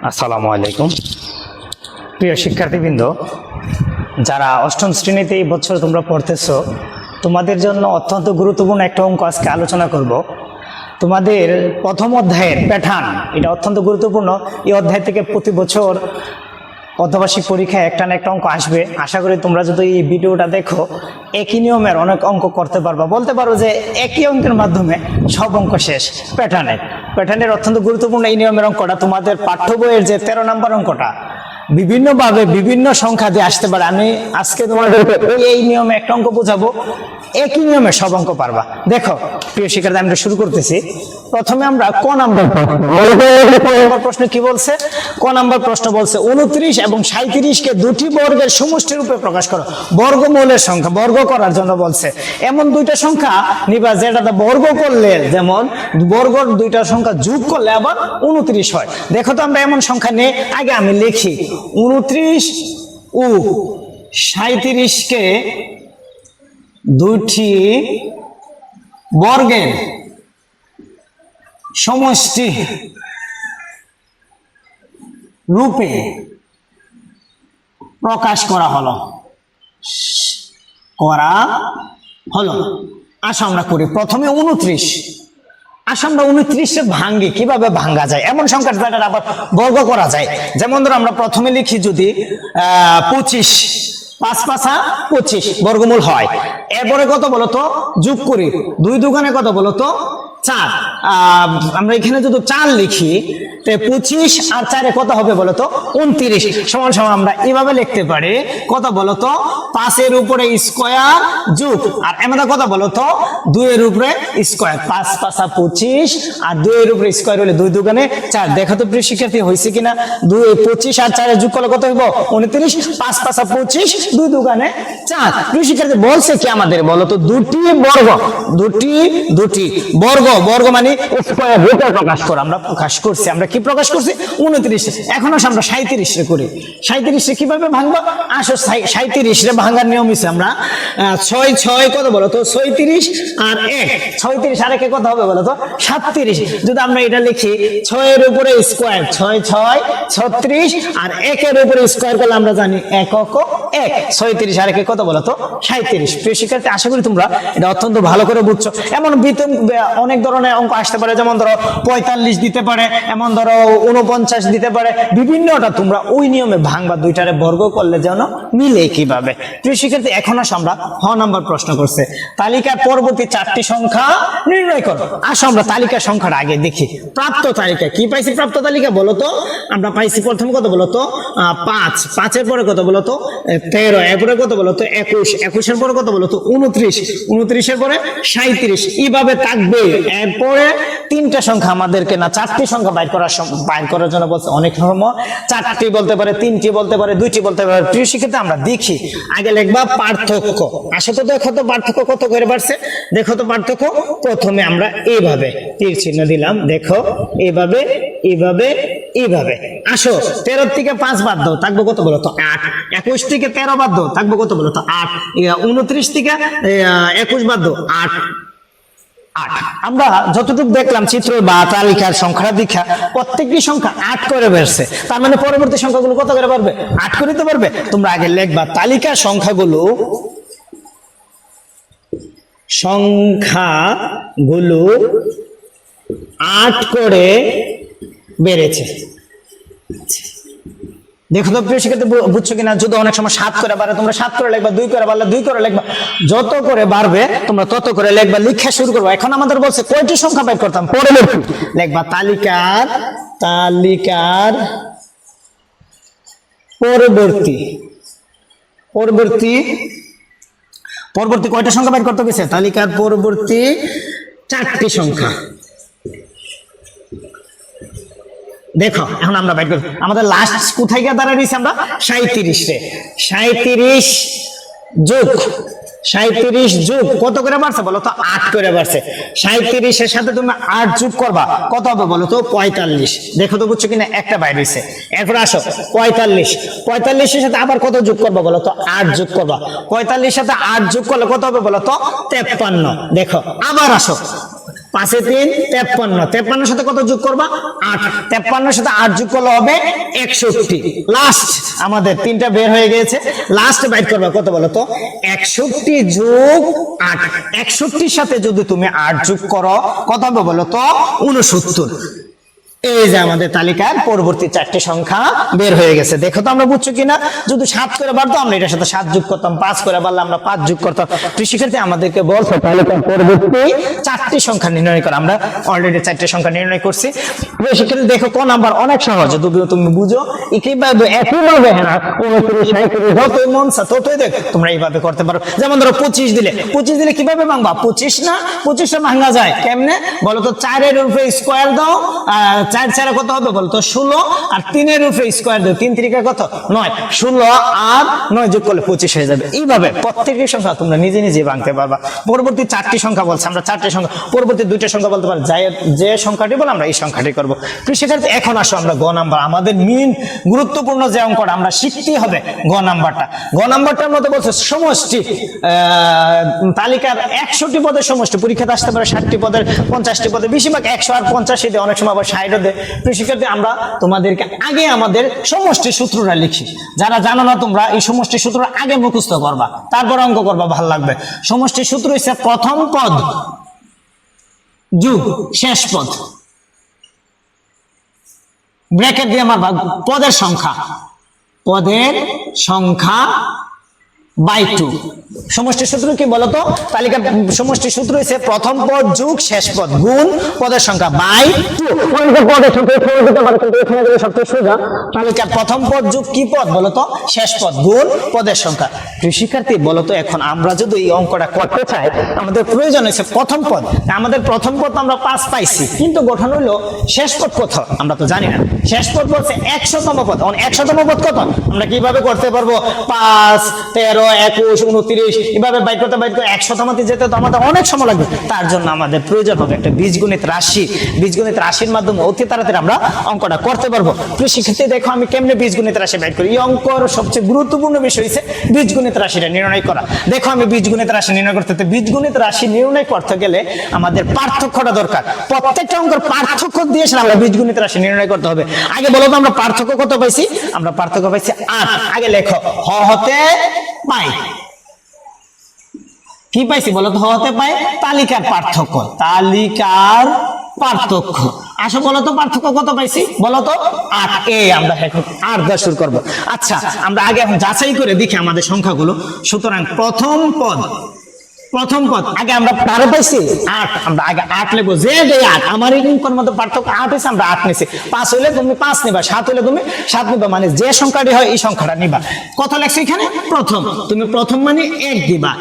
আসসালামু আলাইকুম। প্রিয় শিক্ষার্থীবৃন্দ, যারা অষ্টম শ্রেণীতে এই বছর তোমরা পড়তেছো, তোমাদের জন্য অত্যন্ত গুরুত্বপূর্ণ একটা অঙ্ক আজকে আলোচনা করব। তোমাদের প্রথম অধ্যায়ের প্যাটার্ন, এটা অত্যন্ত গুরুত্বপূর্ণ। এই অধ্যায় থেকে প্রতি বছর অর্ধবার্ষিক পরীক্ষায় একটা না একটা অঙ্ক আসবে। আশা করি তোমরা যদি এই ভিডিওটা দেখো একই নিয়মের অনেক অঙ্ক করতে পারবা। বলতে পারো যে একই অঙ্কের মাধ্যমে সব অঙ্ক শেষ। প্যাটার্নের অত্যন্ত গুরুত্বপূর্ণ এই নিয়মের অঙ্কটা তোমাদের পাঠ্য বইয়ের যে 13 নম্বর অঙ্কটা বিভিন্নভাবে বিভিন্ন সংখ্যা দিয়ে আসতে পারে। আমি আজকে তোমাদেরকে এই নিয়মে একটা অঙ্ক বোঝাবো, একই নিয়মে সব অঙ্ক পারবা। দেখো প্রিয় শিক্ষার্থী, আমরা শুরু করতেছি। প্রথমে আমরা ক নাম্বার প্রশ্ন কি বলছে? ক নাম্বার প্রশ্ন বলছে 29 এবং 37কে দুটি বর্গের সমষ্টি রূপে প্রকাশ করো। বর্গমূলের সংখ্যা বর্গ করার জন্য বলছে। এমন দুইটা সংখ্যা নিবা যেটাতে বর্গ করলে, যেমন বর্গর দুইটা সংখ্যা যোগ করলে আবার 29 হয়। দেখো তো আমরা এমন সংখ্যা নেই, আগে আমি লিখি 29 ও 37কে দুটি বর্গের সমষ্টি রূপে প্রকাশ করা হলো। আসো আমরা করি। প্রথমে 29, আসো আমরা 29 ভাঙ্গি। কিভাবে ভাঙ্গা যায়? এমন সংখ্যা যেটা আবার বর্গ করা যায়। যেমন ধরো আমরা প্রথমে লিখি যদি 25, 5 5 25 বর্গমূল হয়। এরপরে কত বলতো যোগ করি, 2 দুগুণে কত বলতো 4। আমরা এখানে যদি 4 লিখি, 25 আর 4 কত হবে বলতো 29। সমান সমান আমরা এভাবে লিখতে পারি, কত বলতো 5 এর উপরে স্কয়ার যোগ আর এমনটা কত বলতো 2 এর উপরে স্কয়ার। 5 5 25 আর 2 এর উপরে স্কয়ার হলে 2 দুগুণে 4। দেখো তো প্রিয় শিক্ষার্থী হয়েছে কিনা? 25 আর 4 এর যোগ করলে কত হইব 29। 5 5 25 2 দুগুণে 4। প্রিয় শিক্ষার্থী বলছে কি আমাদের বলতো দুটি বর্গ, দুটি বর্গ মানে স্কয়ার রূপে প্রকাশ করো। আমরা প্রকাশ করছি, আমরা কি প্রকাশ করছি 29। এখন আসো আমরা 37 রে করি। 37 রে কিভাবে ভাঙবো? আসো 37 রে ভাঙার নিয়ম হইছে আমরা 6 6 কত বলতো 36 আর 1 36 আর 1 কত হবে বলতো 37। যদি আমরা এটা লিখি 6 এর উপরে স্কয়ার 6 6 36 আর 1 এর উপরে স্কয়ার করলে আমরা জানি 1 1 36 আর 1 কত বলতো 37। প্রিয় শিক্ষার্থী, আশা করি তোমরা এটা অত্যন্ত ভালো করে বুঝছো। এমন অনেক ধরনের অঙ্ক আসতে পারে, যেমন ধরো 45 দিতে পারে, এমন ধরো 49 দিতে পারে। বিভিন্নটা তোমরা ওই নিয়মে ভাঙবা, দুইটারে বর্গ করলে যেন মিলে। কিভাবে? প্রিয় শিক্ষার্থী, এখন আসো আমরা হ নাম্বার প্রশ্ন করছে তালিকার পরবর্তী 4টি সংখ্যা নির্ণয় করো। আসো আমরা তালিকার সংখ্যাটা আগে দেখি। প্রাপ্ত তালিকা কি পাইছি? প্রাপ্ত তালিকা বলতো আমরা পাইছি প্রথম কত বলতো 5, 5 এর পরে কত বলতো 13, এরপরে কত বলতো 21, 21 এর পরে কত বলতো 29, 29 এর পরে 37। এইভাবে থাকবে। এরপরে 3টা সংখ্যা আমাদেরকে না 4টি সংখ্যা বাইর করার জন্য বলছে। অনেক সময় 4টি বলতে পারে, 3টি বলতে পারে, 2টি বলতে পারে। প্রিয় শিক্ষার্থী, আমরা দেখি আগে লিখবা পার্থক্য। আসলে তো দেখো তো পার্থক্য কত করে বাড়ছে। দেখো তো পার্থক্য। প্রথমে আমরা এইভাবে তীর চিহ্ন দিলাম, দেখো এইভাবে এইভাবে এইভাবে। আসো 13 থেকে 5 বাদ দাও, থাকবো কত বলতো 8। 21 থেকে 13 বাদ দাও, থাকবো কত বলতো 8। 29 থেকে 21 বাদ দাও 8। আমরা যতটুকু দেখলাম চিত্র বা তালিকার সংখ্যা দীক্ষা, প্রত্যেকটি সংখ্যা 8 করে বেরছে। তার মানে পরবর্তী সংখ্যাগুলো কত করে পারবে 8 করে দিতে পারবে। তোমরা আগে লিখবা তালিকার সংখ্যাগুলো 8 করে বেড়েছে। দেখো তো প্রিয় শিক্ষার্থী বুঝছো কিনা? যদি অনেক সময় 7 করে বাড়ে, তোমরা 7 করে লিখবা, 2 করে বাড়লে 2 করে লিখবা। যত করে বাড়বে তোমরা তত করে লিখবা, লিখা শুরু করবো। এখন আমাদের বলছে কয়টি সংখ্যা বের করতাম, পরবর্তী লিখবা তালিকার পরবর্তী কয়টা সংখ্যা বের করতে গেছে? তালিকার পরবর্তী 4টি সংখ্যা। দেখো এখন আমরা বাইর করি। আমাদের লাস্ট কোথায় গিয়ে দাঁড়াইছি আমরা 37 রে। 37 যোগ কত করে বাড়ছে বলো তো 8 করে বাড়ছে। 37 এর সাথে তুমি 8 যোগ করবা, কত হবে বলো তো 45। দেখো তো বুঝছো কিনা? একটা বাইর হইছে। এরপর আসো 45 এর সাথে আবার কত যোগ করবা বলো তো 8 যোগ করবা। 45 এর সাথে 8 যোগ করলে কত হবে বলো তো 53। দেখো আবার আসো 5 এ 3 53, 53 সাথে কত যোগ করবা 8, 53 সাথে 8 যোগ করলে হবে 61। লাস্ট আমাদের তিনটা বের হয়ে গিয়েছে, লাস্ট বাইট করবা কত বলো তো 61 যোগ 8, 61 সাথে যদি তুমি 8 যোগ করো কত হবে বলো তো 69। এই যে আমাদের তালিকার পরবর্তী 4টি সংখ্যা বের হয়ে গেছে। দেখো তো আমরা বুঝছো কিনা, যদি 7 করে বাড়তো আমরা এটার সাথে 7 যোগ করতাম, 5 করে বাড়লে আমরা 5 যোগ করতাম। শিক্ষার্থী আমাদেরকে বলছো তালিকার পরবর্তী 4টি সংখ্যা নির্ণয় করা, আমরা অলরেডি 4টি সংখ্যা নির্ণয় করছি। শিক্ষার্থী দেখো ক নাম্বার অনেক সহজ, যদি তুমি বুঝো কিভাবে একইভাবে হ্যাঁ 29 37 যতই মন চা ততই দেখ তোমরা এইভাবে করতে পারো। যেমন ধরো 25 দিলে কিভাবে ভাঙবা, 25 না 25টা ভাঙা যায় কেমনে বলো তো, 4 এর উপরে স্কয়ার দাও, 4 4 কত হবে বলতো 16, আর 3 এর উপরে স্কয়ার দাও, 3 3 কত 9, 16 আর 9 যোগ করলে 25 হয়ে যাবে। এইভাবে প্রত্যেকটি সংখ্যা তোমরা নিজে নিজে ভাঙতে পারবা। পরবর্তী 4টি সংখ্যা বলছে, আমরা 4টি সংখ্যা, পরবর্তী 2টা সংখ্যা বলতে পারি, যে সংখ্যাটি বল আমরা এই সংখ্যাটি করব। শিক্ষার্থী এখন আসো আমরা গ নাম্বার, আমাদের মেইন গুরুত্বপূর্ণ যে অঙ্কটা আমরা শিখতেই হবে গ নাম্বারটা। গ নাম্বারটার মধ্যে বলছে সমষ্টি, তালিকার 100টি পদের সমষ্টি, পরীক্ষাতে আসতে পারে 60টি পদের, 50টি পদের, বেশিরভাগ 100 আর 50 দেয়, অনেক সময় আবার 60 দেয়। শিক্ষার্থী আমরা তোমাদেরকে আগে আমাদের সমষ্টি সূত্রটা লিখি, যারা জানো না তোমরা এই সমষ্টি সূত্র আগে মুখস্থ করবা, তারপর অঙ্ক করবা, ভালো লাগবে। সমষ্টি সূত্র হচ্ছে প্রথম পদ যোগ শেষ পদ, ব্র্যাকেট দিয়ে আমার পদের সংখ্যা বাই 2। সমষ্টি সূত্র কি বলতো, তালিকার সমষ্টি সূত্র হচ্ছে প্রথম পদ যোগ শেষ পদ গুণ পদের সংখ্যা বাই 2। পদের সংখ্যা সবচেয়ে সোজা, তালিকার প্রথম পদ যোগ কি পদ বলতো শেষ পদ গুণ পদের সংখ্যা। শিক্ষার্থী বলতো এখন আমরা যদি এই অঙ্কটা করতে চাই আমাদের প্রয়োজন হচ্ছে প্রথম পদ। আমাদের প্রথম পদ আমরা 5 পাইছি, কিন্তু গঠন হইলো শেষ পদ কত আমরা তো জানি না। শেষ পদ বলছে 100তম পদ, 100তম পদ কত আমরা কিভাবে করতে পারবো, 5 13 21 29 এভাবে বাইর করতে 100তমতে যেতে তো আমাদের অনেক সময় লাগবে। তার জন্য আমাদের প্রয়োজন হবে একটা বীজগণিত রাশি, বীজগণিত রাশির মাধ্যমে অতি তাড়াতাড়ি আমরা অঙ্কটা করতে পারবো। শিক্ষার্থী দেখো আমি কেমনে বীজগণিত রাশি বাইর করি। এই অঙ্কর সবচেয়ে গুরুত্বপূর্ণ বিষয় হচ্ছে বীজগণিত রাশিটা নির্ণয় করা। দেখো আমি বীজগণিত রাশি নির্ণয় করতে, বীজগণিত রাশি নির্ণয় করতে গেলে আমাদের পার্থক্যটা দরকার। প্রত্যেকটা অঙ্কর পার্থক্য দিয়ে আমরা বীজগণিত রাশি নির্ণয় করতে হবে। আগে বলো তো আমরা পার্থক্য কত পাইছি, আমরা পার্থক্য পাইছি 8। আগে লেখো হ হতে পাই, কি পাইছি বলো তো, হ হতে পাই তালিকার পার্থক্য, তালিকার পার্থক্য। আসো বলো তো পার্থক্য কত পাইছি বলো তো 8। আমরা এখন 8 দিয়ে শুরু করবো। আচ্ছা আমরা আগে এখন যাচাই করে দেখি আমাদের সংখ্যাগুলো। সুতরাং প্রথম পদ আগে আমরা 12 পাইছি 8, আমরা আগে 8 লিখবো, যে 8 আমার এই অঙ্কের মধ্যে পার্থক্য 8 হইছে, আমরা 8 নিছি। 5 হইলে তুমি 5 নিবা, 7 হইলে তুমি 7 নিবা, মানে যে সংখ্যাটি হয় এই সংখ্যাটা নিবা। কত লেখছো এখানে প্রথম, তুমি প্রথম মানে 1 দিবা।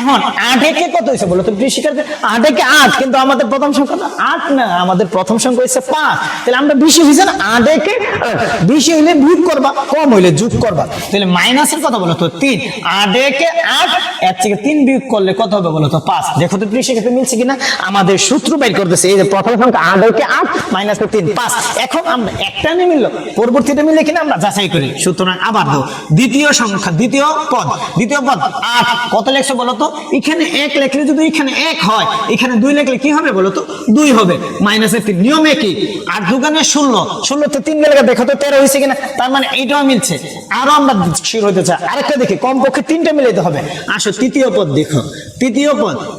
এখন 8 এ কত হইছে বলো তো শিক্ষার্থী, 8 এ 8, কিন্তু আমাদের প্রথম সংখ্যা 8 না, আমাদের প্রথম সংখ্যা হইছে 5। তাহলে আমরা বেশি হইছে না, 8 এ বেশি হইলে বিয়োগ করবা, কম হইলে যোগ করবা। তাহলে মাইনাসের কথা বলো তো 3, 8 এ 8 এর থেকে 3 বিয়োগ করলে কত হবে বলো তো 5। দেখো তো শিক্ষার্থী মিলছে কিনা, আমাদের সূত্র বের করতেছে এই যে প্রথম সংখ্যা 8 এ 8 মাইনাস 3 5। এখন আমরা একটা নিয়ে মিললো, পরবর্তীতে মিলে কিনা আমরা যাচাই করি। সুতরাং আবার দাও দ্বিতীয় সংখ্যা, দ্বিতীয় পদ 8 কত লেখছো বলো তো, এখানে 1 লিখলে যদি এখানে 1 হয়, এখানে 2 লিখলে কি হবে বলো তো 2 হবে, মাইনাসের 3 নিয়মে কি, আর দোকানে 16 তে 3 গেলে দেখো তো 13 হয়েছে কিনা, তার মানে এইটাও মিলছে। আরো আমরা শিওর হতে চাই, আরেকটা দেখি কমপক্ষে 3টা মিলাইতে হবে। আসো তৃতীয় পদ দেখো,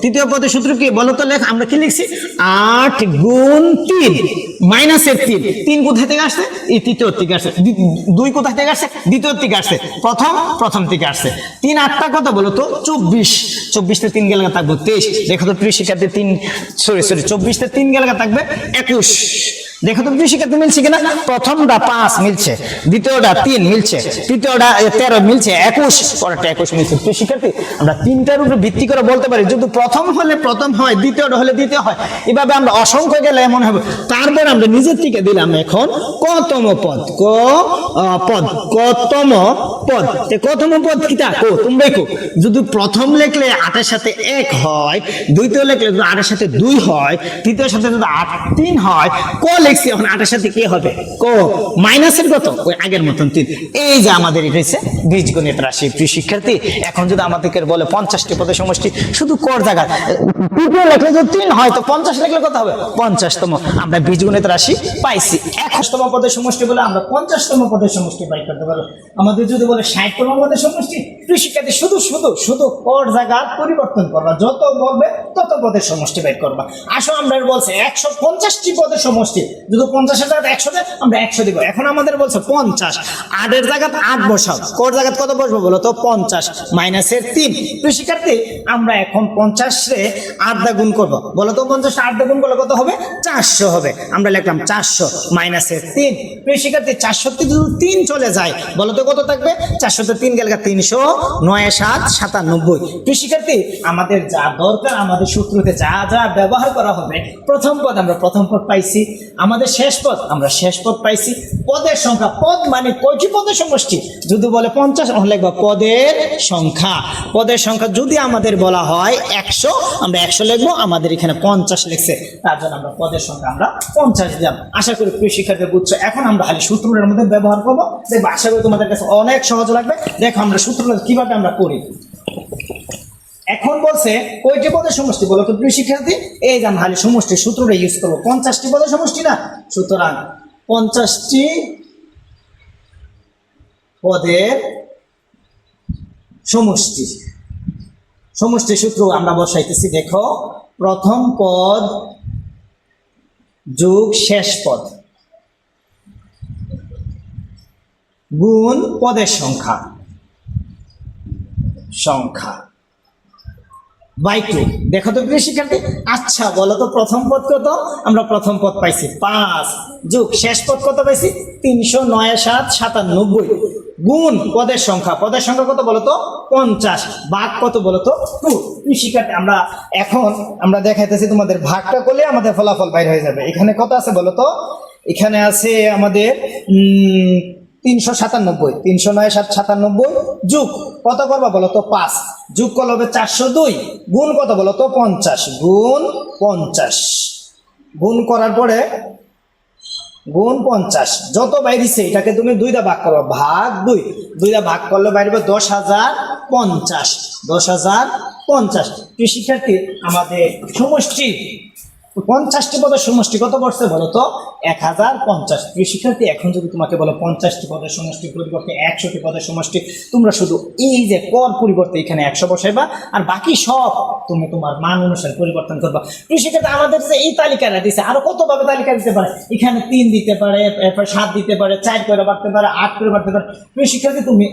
তৃতীয় পদের সূত্র কি বলো তো, লেখ আমরা কি লিখছি 8 গুণ 3 মাইনাসের 3 কোথায় থেকে আসছে, এই তৃতীয় থেকে আসছে। 2 কোথায় থেকে আসছে, দ্বিতীয় থেকে আসছে। প্রথম থেকে আসছে। 3 8টা কত বলো তো 24 তে 3 গেলে থাকবে 23। দেখো তো প্রিয় শিক্ষার্থী 24 তে 3 গেলে থাকবে 21। দেখো তো প্রিয় শিক্ষার্থী মিলছে কিনা, প্রথমটা 5 মিলছে, দ্বিতীয়টা 3 মিলছে, তৃতীয়টা 13 মিলছে, 21 পরেরটা 21 মিলছে। প্রিয় শিক্ষার্থী আমরা 3টার উপরে ভিত্তি করে বলতে পারি, যদি প্রথম হলে প্রথম হয়, দ্বিতীয়টা হলে দ্বিতীয় হয়, এভাবে আমরা অসংখ্য গেলে এমন হবে। তারপর আমরা নিজের থেকে দিলাম এখন কতম পদ, কতম পদ কিটা তোমরাই কো। যদি প্রথম লিখলে 8 এর সাথে 1 হয়, দ্বিতীয় লিখলে যদি 8 এর সাথে 2 হয়, তৃতীয় সাথে যদি 8 3 হয়, ক লিখছি, এখন 28 সাথে কি হবে? মাইনাসের কত? ওই আগের মতন 3। এই যে আমাদের এটা হচ্ছে বীজগণিত রাশি। প্রিয় শিক্ষার্থী, এখন যদি আমাদেরকে বলে 50টি পদের সমষ্টি শুধু কর জায়গা লিখলে যদি 3 হয়, তো 50 লিখলে কত হবে? 50তম। আমরা বীজগণিত রাশি পাইছি। 61তম পদের সমষ্টি বলে আমরা 50তম পদের সমষ্টি বাই করতে পারবো। আমাদের যদি বলে 60তম পদের সমষ্টি, প্রিয় শিক্ষার্থী শুধু শুধু শুধু কর জায়গা পরিবর্তন করবা, যত বলবে তত পদের সমষ্টি বাই করবা। আসো আমরা বলছে 150টি পদের সমষ্টি, যদি 50-এর জায়গায় 100 দেয়, আমরা 100 দিব। এখন আমাদের বলছে 50, 8-এর জায়গায় 8 বসাও, কর জায়গায় কত বসবো বলো তো? 50 মাইনাসের 3। প্রিয় শিক্ষার্থী, আমরা এখন 50 রে 8 দা গুণ করবো, বলো তো 50 8 দা গুণ করলে কত হবে? 400 হবে। আমরা লিখলাম 400 মাইনাসের 3। প্রিয় শিক্ষার্থী, 400 তে যদি 3 চলে যায়, বলো তো কত থাকবে? 400 তে 3 গেলে 300, 9 7 97। প্রিয় শিক্ষার্থী, আমাদের যা দরকার, আমাদের সূত্রতে যা যা ব্যবহার করা হবে, প্রথম পদ আমরা প্রথম পদ পাইছি, আমাদের শেষ পদ আমরা শেষ পদ পাইছি। পদের সংখ্যা, পদ মানে কয়টি পদের সমষ্টি? যদি বলে 50, লিখবা পদের সংখ্যা। পদের সংখ্যা যদি আমাদের বলা হয় 100, আমরা 100 লিখবো। আমাদের এখানে 50 লিখছে, তার জন্য আমরা পদের সংখ্যা আমরা 50 দিলাম। আশা করি প্রিয় শিক্ষার্থী বুঝছো। এখন আমরা খালি সূত্রের মধ্যে ব্যবহার করবো, দেখবো আশা করি তোমাদের কাছে অনেক সহজ লাগবে। দেখো আমরা সূত্রটা কিভাবে আমরা করি। এখন বলছে কয়টি পদের সমষ্টি বলো তো প্রিয় শিক্ষার্থী? এই যে আমরা খালি সমষ্টির সূত্রটা ইউজ করবো। 50টি পদের সমষ্টি না, সুতরাং 50টি পদের সমষ্টি। সমষ্টির সূত্র আমরা বসাইতেছি। দেখো, প্রথম পদ যোগ শেষ পদ গুণ পদের সংখ্যা বাই 2। দেখো তো প্রিয় শিক্ষার্থী, আচ্ছা বলো তো প্রথম পদ কত? আমরা প্রথম পদ পাইছি 5, যোগ শেষ পদ কত পাইছি? 300, 9 7 97, গুণ পদের সংখ্যা। পদের সংখ্যা কত বলো তো? 50, ভাগ কত বলো তো? 2। প্রিয় শিক্ষার্থী, আমরা দেখাইতেছি তোমাদের, ভাগটা করলে আমাদের ফলাফল বাইর হয়ে যাবে। এখানে কত আছে বলো তো? এখানে আছে আমাদের 397, 300 9 7 97, যোগ কত করবা বলো তো? 5, যোগ করলে হবে 402, গুণ কত বলো তো? 50, গুণ 50। গুণ করার পরে গুণ 50 যত বাইরেছে এটাকে তুমি 2 দা ভাগ করো, ভাগ 2, 2 দা ভাগ করলে বাইরবে 10,050, 10,050। প্রিয় শিক্ষার্থী, আমাদের সমষ্টি 50টি পদের সমষ্টি কত পড়ছে বলো তো? 1050। প্রিয় শিক্ষার্থী, এখন যদি তোমাকে বলো 50টি পদের সমষ্টি পরিবর্তে 100টি পদের সমষ্টি, তোমরা শুধু এই যে কর পরিবর্তে এখানে 100 বসাইবা, আর বাকি সব তুমি তোমার মান অনুসারে পরিবর্তন করবা। প্রিয় শিক্ষার্থী, আমাদের যে এই তালিকাটা দিচ্ছে, আরো কতভাবে তালিকা দিতে পারে। এখানে 3 দিতে পারে, এরপর 7 দিতে পারে, 4 করে বাড়তে পারে, 8 করে বাড়তে পারে। প্রিয় শিক্ষার্থী, তুমি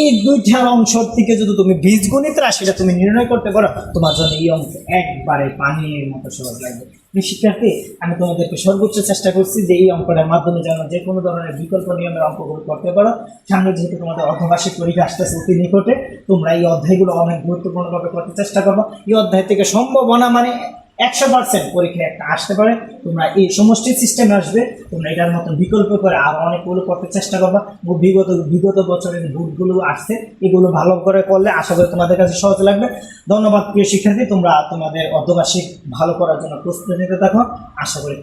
এই দুইটার অংশ থেকে যদি তুমি বীজগণিত রাশিটা তুমি নির্ণয় করতে পারো, তোমার জন্য এই অঙ্ক একবারে পানির মতো সহজ লাগবে। শিক্ষার্থী, আমি তোমাদেরকে সর্বোচ্চ চেষ্টা করছি যে এই অঙ্কটার মাধ্যমে যেন যে কোনো ধরনের বিকল্প নিয়মের অঙ্কগুলো করতে পারো। সামনে যেহেতু তোমাদের অর্ধবার্ষিক পরীক্ষা আসতেছে অতি নিকটে, তোমরা এই অধ্যায়গুলো অনেক গুরুত্বপূর্ণভাবে করতে চেষ্টা করবো। এই অধ্যায় থেকে সম্ভাবনা মানে 100% পরীক্ষায় একটা আসতে পারে। তোমরা এই সমষ্টি সিস্টেমে আসবে, তোমরা এটার মতো বিকল্প করে আরো অনেকগুলো করতে চেষ্টা করবা। বিগত বছরের ভুলগুলো আসছে, এগুলো ভালো করে করলে আশা করি তোমাদের কাছে সহজ লাগবে। ধন্যবাদ প্রিয় শিক্ষার্থী, তোমরা তোমাদের অর্ধবার্ষিক ভালো করার জন্য প্রস্তুতি নিতে থাকো। আশা করি